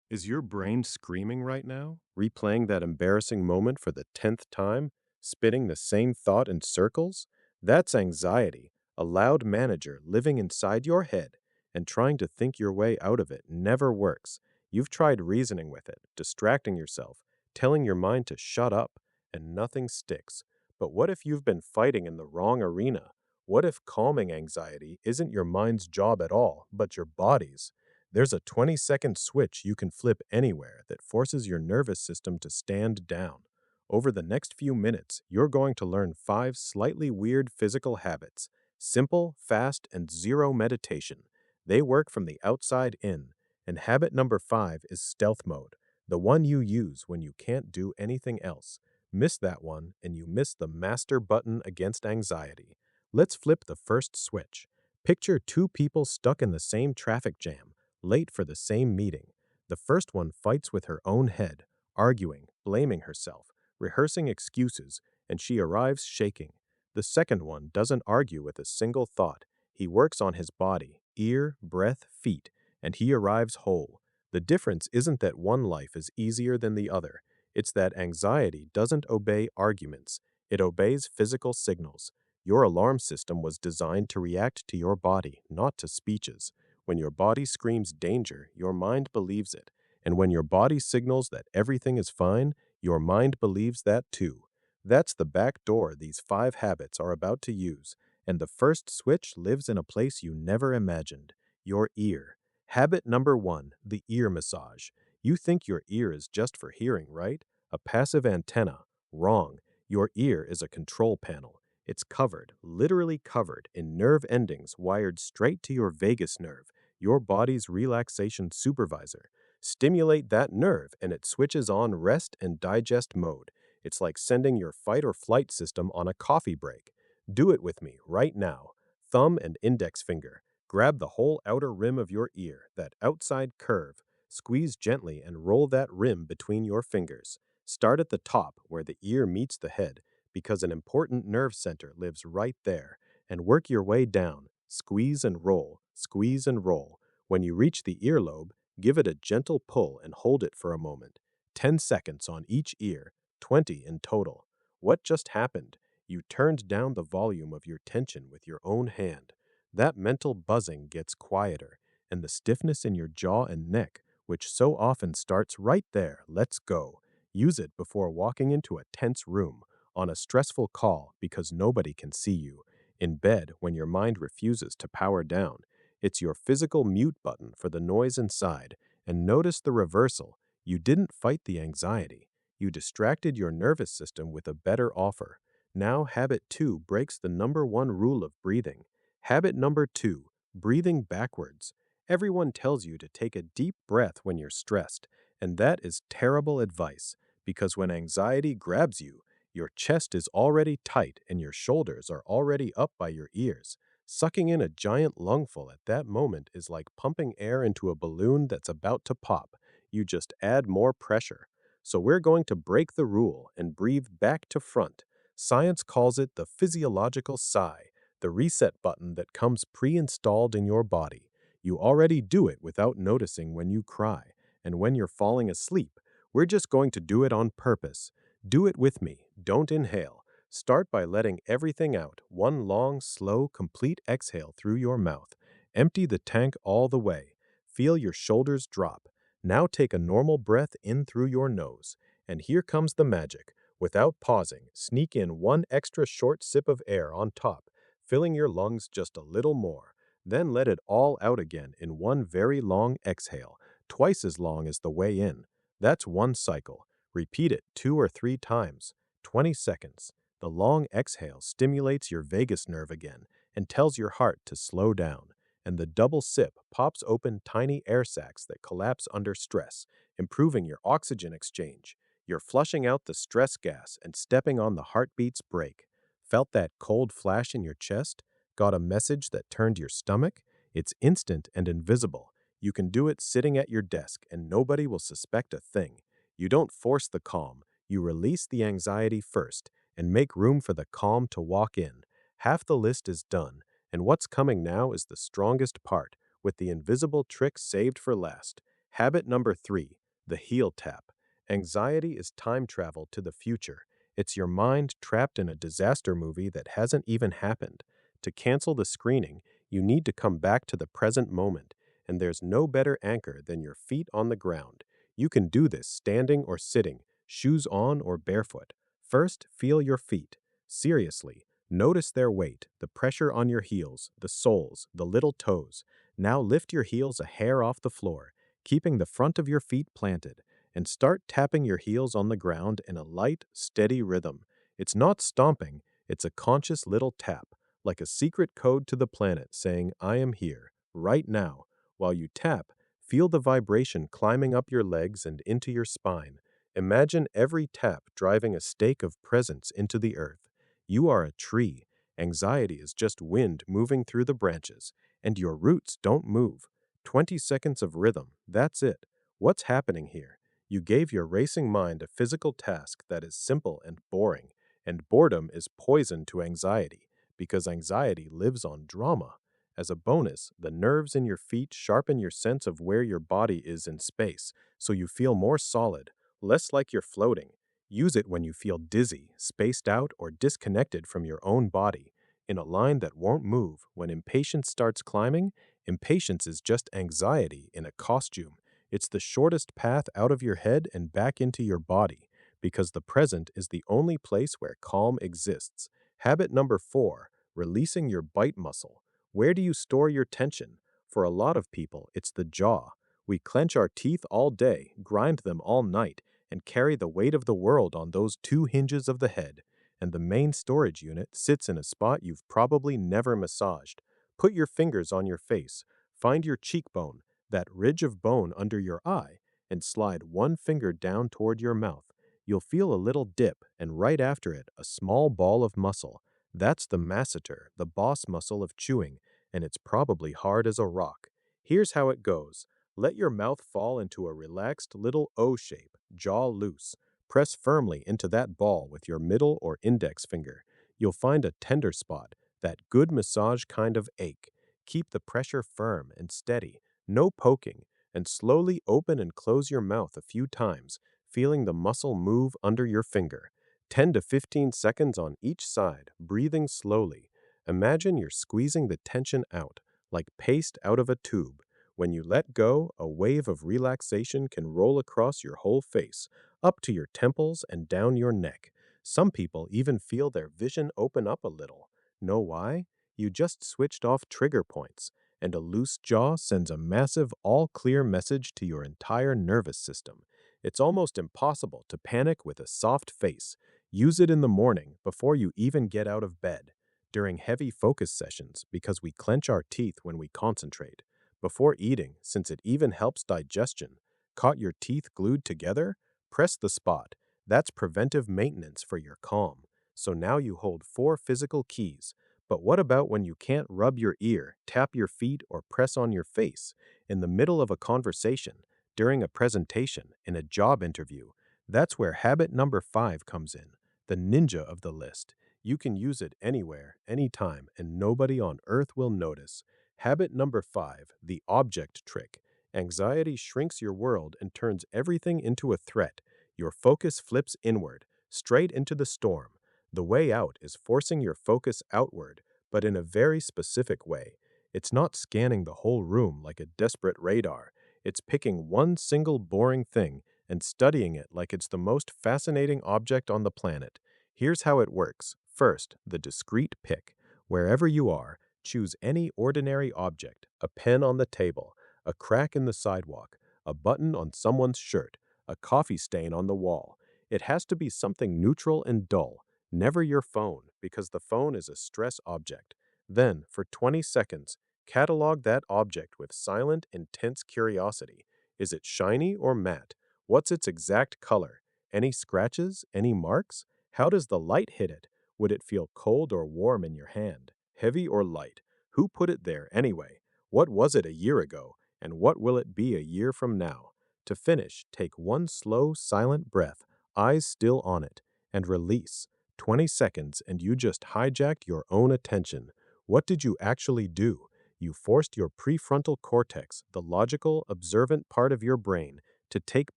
Is your brain screaming right now, replaying that embarrassing moment for the 10th time, spinning the same thought in circles? That's anxiety, a loud manager living inside your head, and trying to think your way out of it never works. You've tried reasoning with it, distracting yourself, telling your mind to shut up, and nothing sticks. But what if you've been fighting in the wrong arena? What if calming anxiety isn't your mind's job at all, but your body's? There's a 20-second switch you can flip anywhere that forces your nervous system to stand down. Over the next few minutes, you're going to learn 5 slightly weird physical habits. Simple, fast, and zero meditation. They work from the outside in. And habit number 5 is stealth mode, the one you use when you can't do anything else. Miss that one, and you miss the master button against anxiety. Let's flip the first switch. Picture two people stuck in the same traffic jam, late for the same meeting. The first one fights with her own head, arguing, blaming herself, rehearsing excuses, and she arrives shaking. The second one doesn't argue with a single thought. He works on his body, ear, breath, feet, and he arrives whole. The difference isn't that one life is easier than the other. It's that anxiety doesn't obey arguments. It obeys physical signals. Your alarm system was designed to react to your body, not to speeches. When your body screams danger, your mind believes it. And when your body signals that everything is fine, your mind believes that too. That's the back door these 5 habits are about to use. And the first switch lives in a place you never imagined, your ear. Habit number 1, the ear massage. You think your ear is just for hearing, right? A passive antenna. Wrong. Your ear is a control panel. It's covered, literally covered, in nerve endings wired straight to your vagus nerve, your body's relaxation supervisor. Stimulate that nerve and it switches on rest and digest mode. It's like sending your fight or flight system on a coffee break. Do it with me right now. Thumb and index finger. Grab the whole outer rim of your ear, that outside curve. Squeeze gently and roll that rim between your fingers. Start at the top where the ear meets the head, because an important nerve center lives right there, and work your way down. Squeeze and roll, squeeze and roll. When you reach the earlobe, give it a gentle pull and hold it for a moment. 10 seconds on each ear, 20 in total. What just happened? You turned down the volume of your tension with your own hand. That mental buzzing gets quieter, and the stiffness in your jaw and neck, which so often starts right there, lets go. Use it before walking into a tense room, on a stressful call because nobody can see you, in bed when your mind refuses to power down. It's your physical mute button for the noise inside. And notice the reversal. You didn't fight the anxiety. You distracted your nervous system with a better offer. Now, habit 2 breaks the number 1 rule of breathing. Habit number 2, breathing backwards. Everyone tells you to take a deep breath when you're stressed, and that is terrible advice, because when anxiety grabs you, your chest is already tight and your shoulders are already up by your ears. Sucking in a giant lungful at that moment is like pumping air into a balloon that's about to pop. You just add more pressure. So we're going to break the rule and breathe back to front. Science calls it the physiological sigh, the reset button that comes pre-installed in your body. You already do it without noticing when you cry. And when you're falling asleep, we're just going to do it on purpose. Do it with me. Don't inhale. Start by letting everything out, one long, slow, complete exhale through your mouth. Empty the tank all the way. Feel your shoulders drop. Now take a normal breath in through your nose. And here comes the magic. Without pausing, sneak in one extra short sip of air on top, filling your lungs just a little more. Then let it all out again in one very long exhale, twice as long as the way in. That's one cycle. Repeat it 2 or 3 times. 20 seconds. The long exhale stimulates your vagus nerve again and tells your heart to slow down. And the double sip pops open tiny air sacs that collapse under stress, improving your oxygen exchange. You're flushing out the stress gas and stepping on the heartbeat's brake. Felt that cold flash in your chest? Got a message that turned your stomach? It's instant and invisible. You can do it sitting at your desk and nobody will suspect a thing. You don't force the calm. You release the anxiety first and make room for the calm to walk in. Half the list is done, and what's coming now is the strongest part, with the invisible trick saved for last. Habit number 3, The heel tap. Anxiety is time travel to the future. It's your mind trapped in a disaster movie that hasn't even happened. To cancel the screening, you need to come back to the present moment, and there's no better anchor than your feet on the ground. You can do this standing or sitting, shoes on or barefoot. First, feel your feet. Seriously, notice their weight, the pressure on your heels, the soles, the little toes. Now lift your heels a hair off the floor, keeping the front of your feet planted, and start tapping your heels on the ground in a light, steady rhythm. It's not stomping, it's a conscious little tap, like a secret code to the planet saying, I am here, right now. While you tap, feel the vibration climbing up your legs and into your spine. Imagine every tap driving a stake of presence into the earth. You are a tree. Anxiety is just wind moving through the branches, and your roots don't move. 20 seconds of rhythm, that's it. What's happening here? You gave your racing mind a physical task that is simple and boring, and boredom is poison to anxiety, because anxiety lives on drama. As a bonus, the nerves in your feet sharpen your sense of where your body is in space, so you feel more solid, less like you're floating. Use it when you feel dizzy, spaced out, or disconnected from your own body. In a line that won't move, when impatience starts climbing, impatience is just anxiety in a costume. It's the shortest path out of your head and back into your body, because the present is the only place where calm exists. Habit number 4, releasing your bite muscle. Where do you store your tension? For a lot of people, it's the jaw. We clench our teeth all day, grind them all night, and carry the weight of the world on those two hinges of the head. And the main storage unit sits in a spot you've probably never massaged. Put your fingers on your face, find your cheekbone, that ridge of bone under your eye, and slide one finger down toward your mouth. You'll feel a little dip, and right after it, a small ball of muscle. That's the masseter, the boss muscle of chewing, and it's probably hard as a rock. Here's how it goes. Let your mouth fall into a relaxed little O shape, jaw loose. Press firmly into that ball with your middle or index finger. You'll find a tender spot, that good massage kind of ache. Keep the pressure firm and steady, no poking, and slowly open and close your mouth a few times, feeling the muscle move under your finger. 10 to 15 seconds on each side, breathing slowly. Imagine you're squeezing the tension out, like paste out of a tube. When you let go, a wave of relaxation can roll across your whole face, up to your temples and down your neck. Some people even feel their vision open up a little. Know why? You just switched off trigger points, and a loose jaw sends a massive all-clear message to your entire nervous system. It's almost impossible to panic with a soft face. Use it in the morning before you even get out of bed, during heavy focus sessions because we clench our teeth when we concentrate, before eating since it even helps digestion. Caught your teeth glued together? Press the spot. That's preventive maintenance for your calm. So now you hold 4 physical keys. But what about when you can't rub your ear, tap your feet, or press on your face? In the middle of a conversation, during a presentation, in a job interview? That's where habit number 5 comes in, the ninja of the list. You can use it anywhere, anytime, and nobody on earth will notice. Habit number 5, the object trick. Anxiety shrinks your world and turns everything into a threat. Your focus flips inward, straight into the storm. The way out is forcing your focus outward, but in a very specific way. It's not scanning the whole room like a desperate radar. It's picking one single boring thing and studying it like it's the most fascinating object on the planet. Here's how it works. First, the discrete pick. Wherever you are, choose any ordinary object, a pen on the table, a crack in the sidewalk, a button on someone's shirt, a coffee stain on the wall. It has to be something neutral and dull. Never your phone, because the phone is a stress object. Then, for 20 seconds, catalog that object with silent, intense curiosity. Is it shiny or matte? What's its exact color? Any scratches? Any marks? How does the light hit it? Would it feel cold or warm in your hand? Heavy or light? Who put it there anyway? What was it a year ago? And what will it be a year from now? To finish, take one slow, silent breath, eyes still on it, and release. 20 seconds and you just hijacked your own attention. What did you actually do? You forced your prefrontal cortex, the logical, observant part of your brain, to take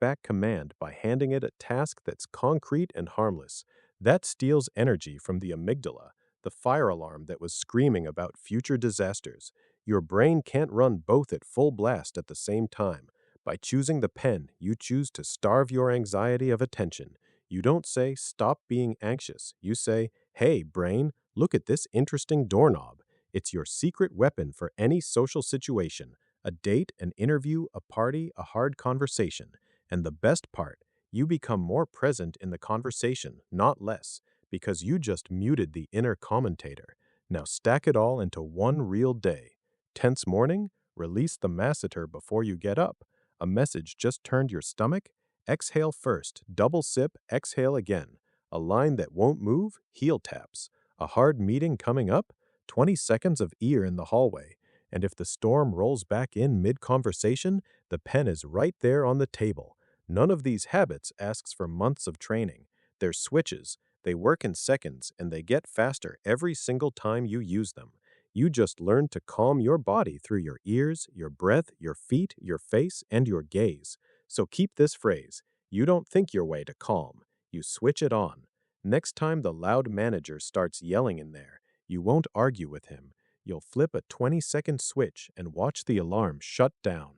back command by handing it a task that's concrete and harmless. That steals energy from the amygdala, the fire alarm that was screaming about future disasters. Your brain can't run both at full blast at the same time. By choosing the pen, you choose to starve your anxiety of attention. You don't say, "Stop being anxious." You say, "Hey, brain, look at this interesting doorknob." It's your secret weapon for any social situation: a date, an interview, a party, a hard conversation. And the best part, you become more present in the conversation, not less, because you just muted the inner commentator. Now stack it all into one real day. Tense morning? Release the masseter before you get up. A message just turned your stomach? Exhale first, double sip, exhale again. A line that won't move? Heel taps. A hard meeting coming up? 20 seconds of ear in the hallway. And if the storm rolls back in mid-conversation, the pen is right there on the table. None of these habits asks for months of training. They're switches. They work in seconds, and they get faster every single time you use them. You just learn to calm your body through your ears, your breath, your feet, your face, and your gaze. So keep this phrase: you don't think your way to calm. You switch it on. Next time the loud manager starts yelling in there, you won't argue with him. You'll flip a 20-second switch and watch the alarm shut down.